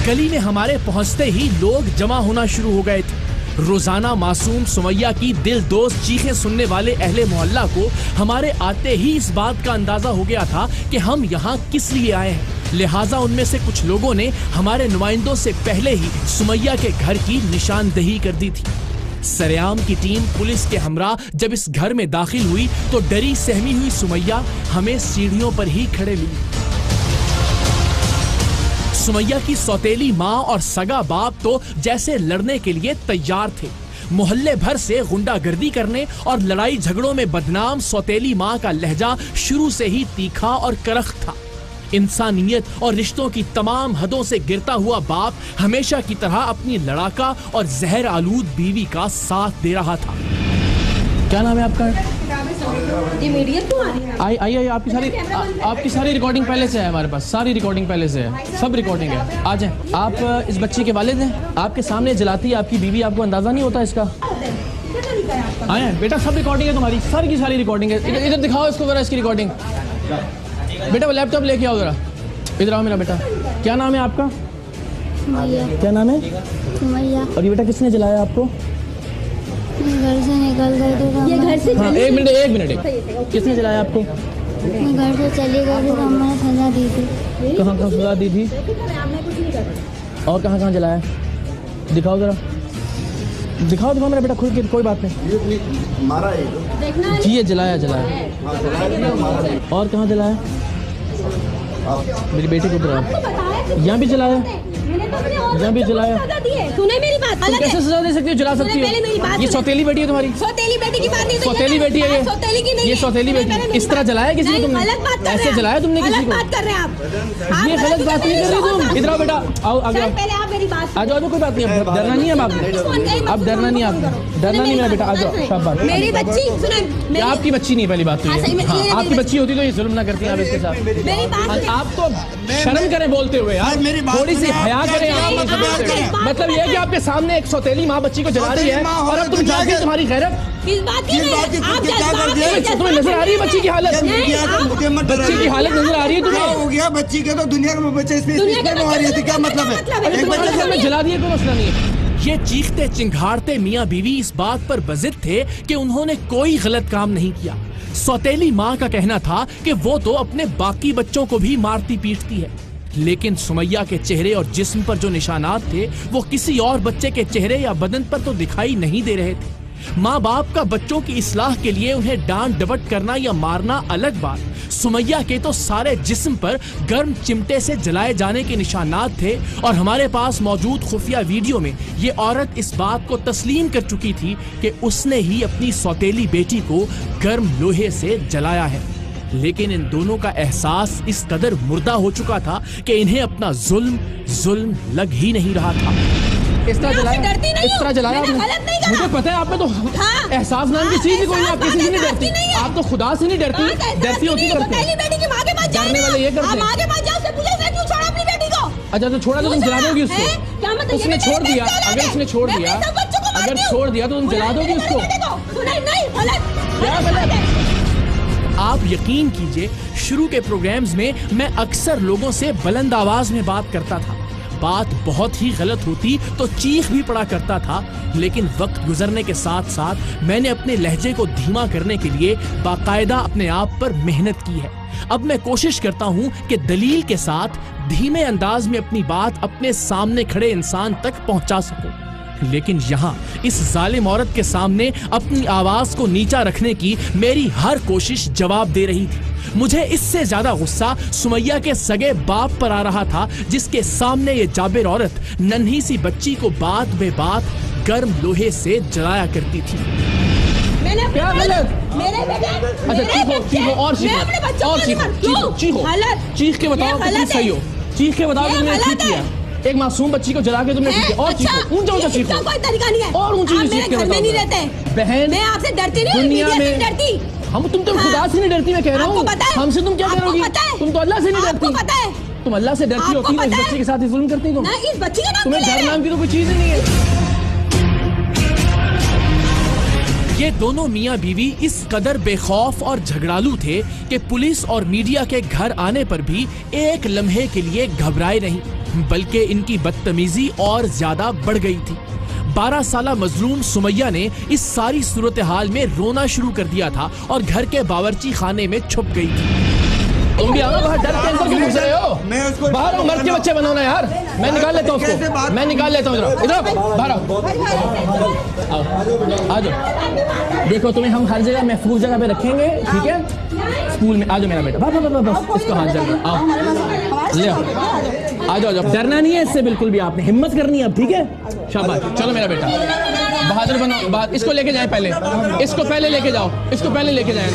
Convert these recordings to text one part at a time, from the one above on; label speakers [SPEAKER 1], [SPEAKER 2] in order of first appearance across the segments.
[SPEAKER 1] गली में हमारे पहुंचते ही लोग जमा होना शुरू हो गए थे। रोजाना मासूम सुमैया की दिल दोस्त चीखें सुनने वाले अहले मोहल्ला को हमारे आते ही इस बात का अंदाजा हो गया था कि हम यहाँ किस लिए आए हैं। लिहाजा उनमें से कुछ लोगों ने हमारे नुमाइंदों से पहले ही सुमैया के घर की निशानदेही कर दी थी। सरेआम की टीम पुलिस के हमरा जब इस घर में दाखिल हुई तो डरी सहमी हुई सुमैया हमें सीढ़ियों पर ही खड़े मिली। सुमैया की सौतेली माँ और सगा बाप तो जैसे लड़ने के लिए तैयार थे। मोहल्ले भर से गुंडागर्दी करने और लड़ाई झगड़ों में बदनाम सौतेली माँ का लहजा शुरू से ही तीखा और करख था। इंसानियत और रिश्तों की तमाम हदों से गिरता हुआ बाप हमेशा की तरह अपनी लड़ाका और जहर आलूद बीवी का साथ दे रहा था। क्या नाम है आपका? आइए आपकी सारी रिकॉर्डिंग पहले से है हमारे पास, सारी रिकॉर्डिंग पहले से है, सब रिकॉर्डिंग है। आ जाए। आप इस बच्ची के वालिद हैं, आपके सामने जलाती है आपकी बीवी, आपको अंदाजा नहीं होता इसका? आए बेटा, सब रिकॉर्डिंग है तुम्हारी, सारी की सारी रिकॉर्डिंग है। इधर दिखाओ इसको जरा, इसकी रिकॉर्डिंग। बेटा वो लैपटॉप लेके आओ जरा, इधर आओ मेरा बेटा। क्या नाम है आपका? क्या नाम है? सुमैया। और ये बेटा किसने जलाया आपको?
[SPEAKER 2] घर से निकल गए थे। ये घर से
[SPEAKER 1] हाँ, एक मिनट किसने जलाया आपको?
[SPEAKER 2] घर से चली गई थी, अम्मा ने सजा दी थी।
[SPEAKER 1] कहाँ सजा दी थी? और कहाँ जलाया? दिखाओ जरा, दिखाओ मेरा बेटा खुद के, कोई बात नहीं।
[SPEAKER 3] मारा है
[SPEAKER 1] जी, ये जलाया। और कहाँ जलाया? मेरी बेटी को उधर यहाँ भी जलाया, यहाँ भी जलाया।
[SPEAKER 2] सुने मेरी बात,
[SPEAKER 1] तुम कैसे सजा दे सकती हो? जला सकती हो? ये सौतेली बेटी है तुम्हारी?
[SPEAKER 2] सौतेली बेटी की बात नहीं,
[SPEAKER 1] सौतेली बेटी है ये सौतेली बेटी। इस तरह जलाया किसी को तुमने? ऐसे जलाया तुमने किसी को?
[SPEAKER 2] बात कर रहे हैं आप,
[SPEAKER 1] ये गलत बात नहीं कर रही तुम। इधर आओ बेटा, आओ आगे आओ।
[SPEAKER 2] पहले आप मेरी बात।
[SPEAKER 1] आ जाओ, कोई बात नहीं, अब डरना नहीं है आपको, अब डरना नहीं है आपको, डरना नहीं मेरा बेटा, आ जाओ। शाबाश।
[SPEAKER 2] मेरी बच्ची सुने,
[SPEAKER 1] आपकी बच्ची नहीं, पहली बात तो ये। आपकी बच्ची होती तो ये जुल्म ना करती आप इसके साथ।
[SPEAKER 2] मेरी बात
[SPEAKER 1] आप तो शर्म करें बोलते हुए यार, थोड़ी सी हया करें आप। मतलब ये है कि आपके सामने एक सौतेली माँ बच्ची को जला रही है और अब तुम जाके तुम्हारी गैरत
[SPEAKER 2] इस बात की नहीं है। आप
[SPEAKER 1] तुम्हें नजर आ रही है बच्ची की हालत? बच्ची की हालत नजर आ रही है तुम्हें?
[SPEAKER 3] हो गया बच्ची के तो दुनिया के बच्चे इसमें बीमारी है, क्या मतलब है?
[SPEAKER 1] जला दिए, कोई मसला नहीं है। ये चीखते चिंघाड़ते मियाँ बीवी इस बात पर बजिद थे कि उन्होंने कोई गलत काम नहीं किया। सौतेली माँ का कहना था कि वो तो अपने बाकी बच्चों को भी मारती पीटती है, लेकिन सुमैया के चेहरे और जिस्म पर जो निशानात थे वो किसी और बच्चे के चेहरे या बदन पर तो दिखाई नहीं दे रहे थे। माँ बाप का बच्चों की इस्लाह के लिए उन्हें डांट डपट करना या मारना अलग बात, सुमैया के तो सारे जिस्म पर गर्म चिमटे से जलाए जाने के निशानात थे। और हमारे पास मौजूद खुफिया वीडियो में ये औरत इस बात को तस्लीम कर चुकी थी कि उसने ही अपनी सौतेली बेटी को गर्म लोहे से जलाया है। लेकिन इन दोनों का एहसास इस कदर मुर्दा हो चुका था कि इन्हें अपना जुल्म लग ही नहीं रहा था। इस तरह जलाया मुझे पता है आप में तो एहसास नाम की चीज ही कोई नहीं, आप किसी से नहीं डरती, आप तो खुदा से नहीं डरती, डरती होती तो डरने वाले ये करते हैं। अच्छा तो छोड़ा तो तुम जला दोगी उसको? उसने छोड़ दिया, अगर उसने छोड़ दिया तो तुम जला दोगी उसको? आप यकीन कीजिए, शुरू के प्रोग्राम्स में मैं अक्सर लोगों से बुलंद आवाज में बात करता था, बात बहुत ही गलत होती तो चीख भी पड़ा करता था, लेकिन वक्त गुजरने के साथ साथ मैंने अपने लहजे को धीमा करने के लिए बाकायदा अपने आप पर मेहनत की है। अब मैं कोशिश करता हूँ कि दलील के साथ धीमे अंदाज में अपनी बात अपने सामने खड़े इंसान तक पहुँचा सकूं। लेकिन यहाँ इस जालिम औरत के सामने अपनी आवाज को नीचा रखने की मेरी हर कोशिश जवाब दे रही थी। मुझे इससे ज्यादा गुस्सा सुमैया के सगे बाप पर आ रहा था, जिसके सामने ये जाबिर औरत नन्ही सी बच्ची को बात बेबात गर्म लोहे से जलाया करती थी। क्या गलत? अच्छा चीख के बताओ कितनी सही हो, चीख के बताओ तुमने ठीक किया। एक मासूम बच्ची को जला के तुमने ठीक किया। और चीखो, ऊंचा चीखो, कोई तरीका नहीं है। और ऊंची चीख के बताओ। नहीं रहते बहन, मैं आपसे डरती नहीं, दुनिया में डरती हम। तुम खुदा से नहीं डरती, मैं कह रहा हूँ। हमसे तुम क्या करोगी? तुम तो अल्लाह से नहीं डरती। तुम अल्लाह से डरती होती है, इस बच्चे के साथ जुल्म करती हो। इस बच्ची का नाम तुम्हें डर नाम की तो कोई चीज ही नहीं है। ये दोनों मियाँ बीवी इस कदर बेखौफ और झगड़ालू थे कि पुलिस और मीडिया के घर आने पर भी एक लम्हे के लिए घबराए नहीं, बल्कि इनकी बदतमीजी और ज्यादा बढ़ गई थी। 12 साला मजलूम सुमैया ने इस सारी सूरत हाल में रोना शुरू कर दिया था और घर के बावर्ची खाने में छुप गई थी। तुम भी आओ बाहर, डर के अंदर क्यों घुस रहे हो? बाहर आओ, मर्द के बच्चे बनो ना यार। मैं निकाल लेता हूँ उसको, मैं निकाल लेता हूँ। इधर बाहर आओ, आ जाओ। देखो तुम्हें हम हर जगह महफूज जगह पे रखेंगे, ठीक है? स्कूल में आ जाओ मेरा बेटा, बस इसको हाथ जल्दी आओ, ले आओ, आ जाओ। डरना नहीं है इससे बिल्कुल भी, आपने हिम्मत करनी है अब, ठीक है? शाबाश, चलो मेरा बेटा बहादुर बनो। इसको लेके जाए पहले, इसको पहले लेके जाओ, इसको पहले लेके जाए।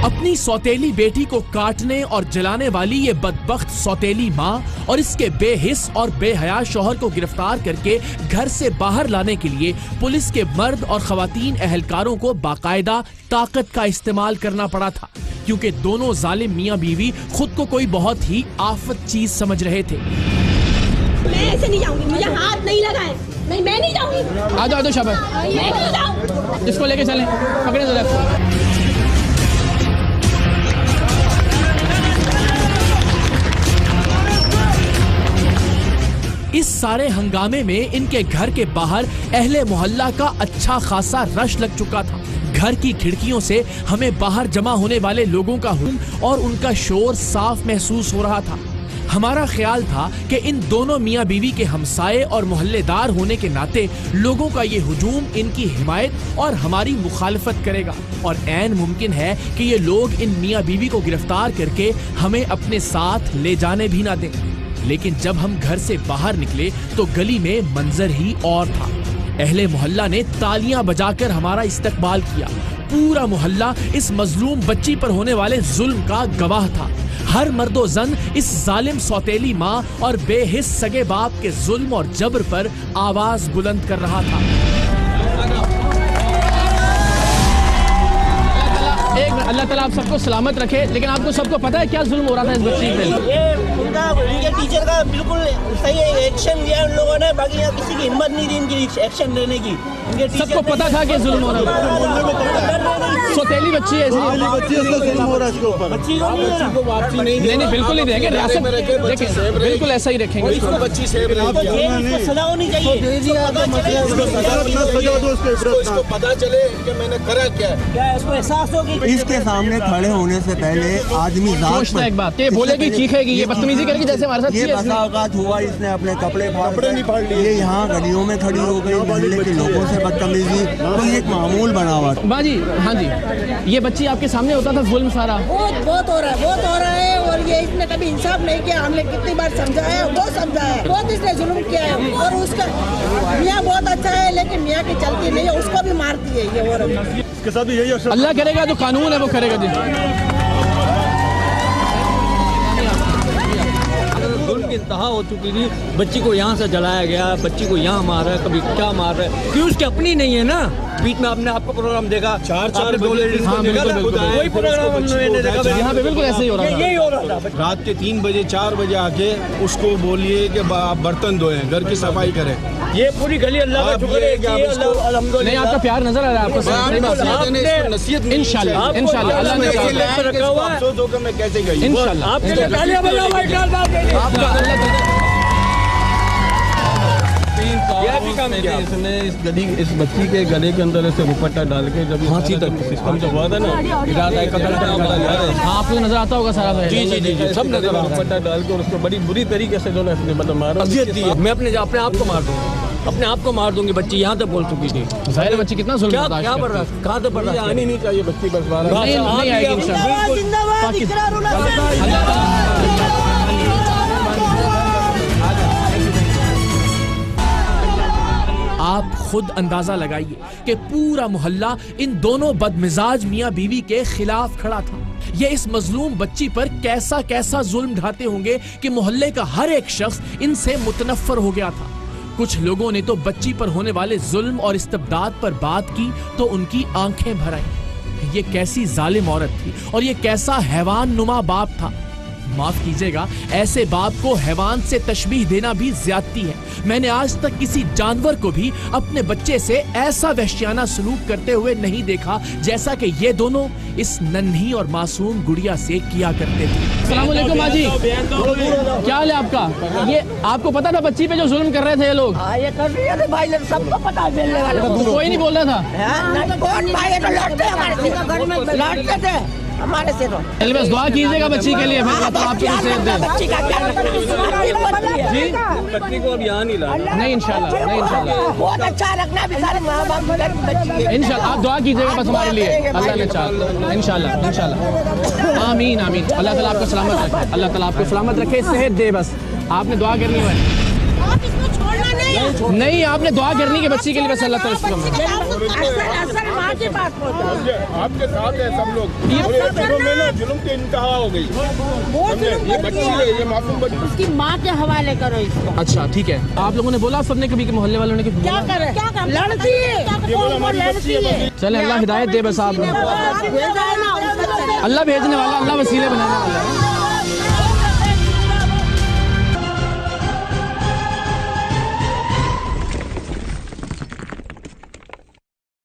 [SPEAKER 1] अपनी सौतेली बेटी को काटने और जलाने वाली ये बदबख्त सौतेली माँ और इसके बेहिस और बेहया शौहर को गिरफ्तार करके घर से बाहर लाने के लिए पुलिस के मर्द और खवातीन एहलकारों को बाकायदा ताकत का इस्तेमाल करना पड़ा था, क्योंकि दोनों जालिम मियाँ बीवी खुद को कोई बहुत ही आफत चीज समझ रहे थे।
[SPEAKER 4] मैं ऐसे नहीं जाऊंगी, मुझे हाथ नहीं लगाए। नहीं, मैं नहीं जाऊंगी।
[SPEAKER 1] आ जाओ शाबाश,
[SPEAKER 4] मैं नहीं जाऊंगी।
[SPEAKER 1] इसको लेके चलें, पकड़े जरा। इस सारे हंगामे में इनके घर के बाहर अहले मोहल्ला का अच्छा खासा रश लग चुका था। घर की खिड़कियों से हमें बाहर जमा होने वाले लोगों का हुजूम और उनका शोर साफ महसूस हो रहा था। हमारा ख्याल था कि इन दोनों मियाँ बीवी के हमसाए और मोहल्लेदार होने के नाते लोगों का ये हुजूम इनकी हिमायत और हमारी मुखालफत करेगा और ऐन मुमकिन है कि ये लोग इन मियाँ बीवी को गिरफ्तार करके हमें अपने साथ ले जाने भी ना दें। लेकिन जब हम घर से बाहर निकले तो गली में मंजर ही और था। अहले मोहल्ला ने तालियां बजाकर हमारा इस्तकबाल किया। पूरा मोहल्ला इस मजलूम बच्ची पर होने वाले जुल्म का गवाह था। हर मर्दो जन इस जालिम सौतेली माँ और बेहिस सगे बाप के जुल्म और जबर पर आवाज बुलंद कर रहा था। अल्लाह ताला आप सबको सलामत रखे। लेकिन आपको सबको पता है क्या जुल्म हो रहा था इस बच्ची पे?
[SPEAKER 5] ये उनका टीचर का बिल्कुल सही एक्शन लिया उन लोगों ने, बाकी यहाँ किसी की हिम्मत नहीं थी इनकी एक्शन लेने की।
[SPEAKER 1] सबको पता था कि जुल्म हो रहा है। सौतेली बच्ची है, नहीं बिल्कुल नहीं देंगे, बिल्कुल ऐसा ही रखेंगे।
[SPEAKER 5] सजा होनी चाहिए,
[SPEAKER 6] इसको पता चले कि मैंने करा क्या
[SPEAKER 5] इसको एहसास हो कि
[SPEAKER 3] इसके सामने खड़े होने से पहले आदमी
[SPEAKER 1] एक बात ये बोलेगी, चीखेगी, ये बदतमीजी करेगी जैसे हमारे साथ
[SPEAKER 3] ये बसा औकात हुआ, इसने अपने कपड़े नहीं फाड़ लिए, ये यहाँ गलियों में खड़ी हो गई, मोहल्ले के लोगों से बदतमीजी, तो ये एक मामूल बना हुआ।
[SPEAKER 1] बाजी हाँ जी, ये बच्ची आपके सामने होता था जुल्म सारा?
[SPEAKER 4] बहुत हो रहा है और ये इसने कभी इंसाफ नहीं किया। हमने कितनी बार समझाया, वो समझाया, बहुत इसने जुल्म किया है। और उसका मियाँ बहुत अच्छा है लेकिन मियाँ की चलती नहीं है, उसको भी मारती है ये। और
[SPEAKER 6] इसके साथ भी यही
[SPEAKER 1] अल्लाह करेगा जो कानून है वो करेगा जी।
[SPEAKER 7] जुल्म की इंतहा हो चुकी थी। बच्ची को यहाँ से जलाया गया, बच्ची को यहाँ मार रहा है, कभी क्या मार रहा है, क्यों उसकी अपनी नहीं है ना। बीच में आपने आपका प्रोग्राम देखा,
[SPEAKER 6] चार
[SPEAKER 7] दो लेडीज को देखा, कोई प्रोग्राम हमने देखा,
[SPEAKER 1] यहाँ पे बिल्कुल ऐसे ही हो रहा था।
[SPEAKER 7] यही हो रहा था।
[SPEAKER 6] रात के 3 बजे 4 बजे आके उसको बोलिए कि आप बर्तन धोएं, घर की सफाई करें।
[SPEAKER 7] ये पूरी गली अल्लाह का शुक्र है कि अल्हम्दुलिल्लाह।
[SPEAKER 1] नहीं आपका प्यार नजर आ रहा है आपको, सही बात है। इंशाल्लाह इंशाल्लाह अल्लाह ने
[SPEAKER 7] रखा हुआ है।
[SPEAKER 6] अफसोस होकर मैं कैसे गई
[SPEAKER 1] इंशाल्लाह
[SPEAKER 7] आपके तालियां बजाओ भाई,
[SPEAKER 1] आपका अल्लाह
[SPEAKER 7] इसने इस बच्ची के गले के अंदर ऐसे दुपट्टा डाल के जब फांसी तक सिस्टम जब हुआ था ना,
[SPEAKER 1] आपको नजर आता होगा सारा?
[SPEAKER 7] जी सब नजर दुपट्टा डाल के और उसको बड़ी बुरी तरीके से जो है मतलब मारा। मैं अपने आप को मार दूंगा, अपने आप को मार दूंगी। बच्ची यहाँ तक बोल चुकी थी।
[SPEAKER 1] जाहिर बच्ची कितना जुल्म
[SPEAKER 7] क्या बर्दाश्त, कहाँ तक बर्दाश्त
[SPEAKER 6] आनी नहीं चाहिए बच्ची, बस
[SPEAKER 1] नहीं आएगी आप खुद अंदाजा लगाइए कि पूरा मोहल्ला इन दोनों बदमिजाज मियाँ बीवी के खिलाफ खड़ा था। ये इस मजलूम बच्ची पर कैसा कैसा जुल्म ढाते होंगे कि मोहल्ले का हर एक शख्स इनसे मुतनफ्फर हो गया था। कुछ लोगों ने तो बच्ची पर होने वाले जुल्म और इस्तबदाद पर बात की तो उनकी आंखें भर आईं। ये कैसी जालिम औरत थी और ये कैसा हैवान नुमा बाप था। माफ कीजिएगा, ऐसे बाप को हैवान से तशबीह देना भी ज्यादती है। मैंने आज तक किसी जानवर को भी अपने बच्चे से ऐसा वहशियाना सलूक करते हुए नहीं देखा जैसा कि ये दोनों इस नन्ही और मासूम गुड़िया से किया करते थे। अस्सलाम वालेकुम माँ जी, क्या हाल है आपका? ये आपको पता था बच्ची पे जो जुल्म कर रहे थे ये लोग?
[SPEAKER 4] ये कर रही है भाई, सबको पता है मिलने वाले को।
[SPEAKER 1] कोई नहीं बोल रहा था?
[SPEAKER 4] कौन भाई है तो लड़ते हमारे से, घर में लड़ते थे हमारे से। तो
[SPEAKER 1] चलिए बस दुआ कीजिएगा बच्ची के लिए, मैं तो आपको सेहत दे।
[SPEAKER 4] बच्ची का क्या
[SPEAKER 1] जी
[SPEAKER 7] बच्ची को अब यहाँ नहीं लाना।
[SPEAKER 1] नहीं इंशाल्लाह, नहीं इंशाल्लाह,
[SPEAKER 4] बहुत अच्छा रखना भी सारे माँ बाप बच्ची है।
[SPEAKER 1] इंशाल्लाह आप दुआ कीजिएगा बस हमारे लिए, अल्लाह ने चाहा इंशाल्लाह इंशाल्लाह। आमीन आमीन। अल्लाह ताला आपको सलामत रखे, अल्लाह ताला आपको सलामत रखे, सेहत दे। बस आपने दुआ करनी है,
[SPEAKER 4] आप इसको छोड़ना
[SPEAKER 1] नहीं आपने दुआ करनी है बच्ची के लिए, बस अल्लाह ताला इसको
[SPEAKER 4] असल माँ के पास पहुँचा।
[SPEAKER 6] आपके साथ है सब लोग। ये जुल्म की इंतहा हो गई। ये बच्ची है, ये मासूम बच्ची,
[SPEAKER 4] उसकी माँ के हवाले करो इसको।
[SPEAKER 1] अच्छा ठीक है। आप लोगों ने बोला सबने कभी के मोहल्ले वालों ने कि
[SPEAKER 4] क्या करे, लड़ती है,
[SPEAKER 1] चले अल्लाह हिदायत दे। बस आप अल्लाह भेजने वाला, अल्लाह वसीले बनाने वाला है।